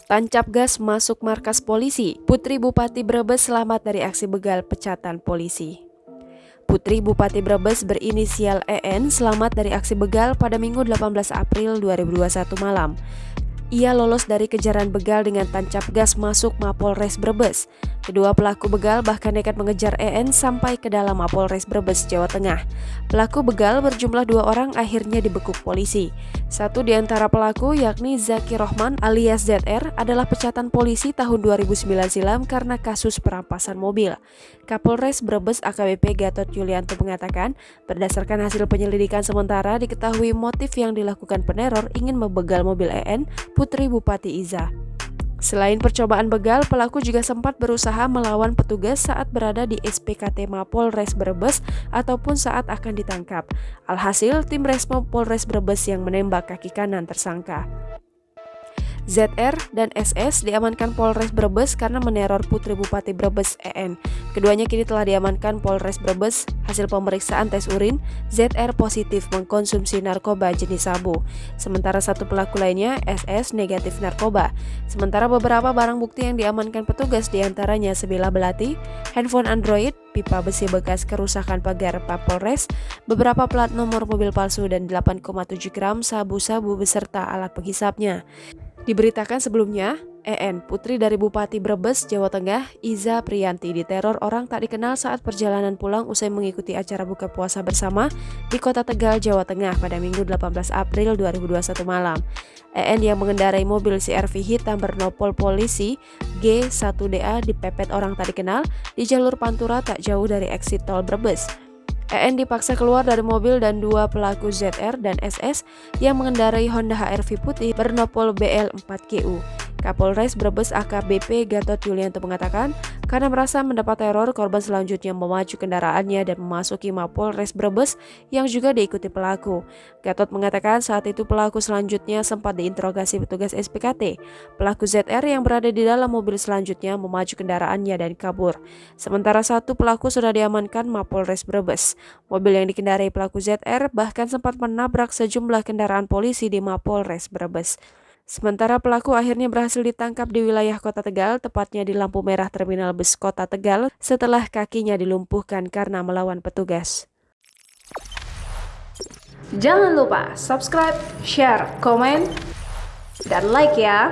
Tancap gas masuk markas polisi. Putri Bupati Brebes selamat dari aksi begal pecatan polisi. Putri Bupati Brebes berinisial EN selamat dari aksi begal pada Minggu 18 April 2021 malam. Ia lolos dari kejaran begal dengan tancap gas masuk Mapolres Brebes. Kedua pelaku begal bahkan nekat mengejar EN sampai ke dalam Mapolres Brebes, Jawa Tengah. Pelaku begal berjumlah 2 orang akhirnya dibekuk polisi. Satu di antara pelaku yakni Zaki Rohman alias ZR adalah pecatan polisi tahun 2009 silam karena kasus perampasan mobil. Kapolres Brebes AKBP Gatot Yulianto mengatakan, berdasarkan hasil penyelidikan sementara diketahui motif yang dilakukan peneror ingin membegal mobil EN, Putri Bupati Iza. Selain percobaan begal, pelaku juga sempat berusaha melawan petugas saat berada di SPKT Mapolres Brebes ataupun saat akan ditangkap. Alhasil, tim Resmo Polres Brebes yang menembak kaki kanan tersangka. ZR dan SS diamankan Polres Brebes karena meneror Putri Bupati Brebes EN. Keduanya kini telah diamankan Polres Brebes. Hasil pemeriksaan tes urin, ZR positif mengkonsumsi narkoba jenis sabu. Sementara satu pelaku lainnya, SS, negatif narkoba. Sementara beberapa barang bukti yang diamankan petugas diantaranya sebilah belati, handphone Android, pipa besi bekas kerusakan pagar Polres, beberapa plat nomor mobil palsu dan 8,7 gram sabu-sabu beserta alat penghisapnya. Diberitakan sebelumnya, EN, putri dari Bupati Brebes, Jawa Tengah, Iza Priyanti diteror orang tak dikenal saat perjalanan pulang usai mengikuti acara buka puasa bersama di Kota Tegal, Jawa Tengah pada Minggu 18 April 2021 malam. EN yang mengendarai mobil CR-V hitam bernopol polisi G1DA dipepet orang tak dikenal di jalur Pantura tak jauh dari eksit tol Brebes. EN dipaksa keluar dari mobil dan dua pelaku ZR dan SS yang mengendarai Honda HR-V putih bernopol BL4GU. Kapolres Brebes AKBP Gatot Yulianto mengatakan, karena merasa mendapat teror, korban selanjutnya memacu kendaraannya dan memasuki Mapolres Brebes yang juga diikuti pelaku. Gatot mengatakan saat itu pelaku selanjutnya sempat diinterogasi petugas SPKT. Pelaku ZR yang berada di dalam mobil selanjutnya memacu kendaraannya dan kabur. Sementara satu pelaku sudah diamankan Mapolres Brebes. Mobil yang dikendarai pelaku ZR bahkan sempat menabrak sejumlah kendaraan polisi di Mapolres Brebes. Sementara pelaku akhirnya berhasil ditangkap di wilayah Kota Tegal, tepatnya di lampu merah Terminal Bus Kota Tegal setelah kakinya dilumpuhkan karena melawan petugas. Jangan lupa subscribe, share, komen, dan like ya!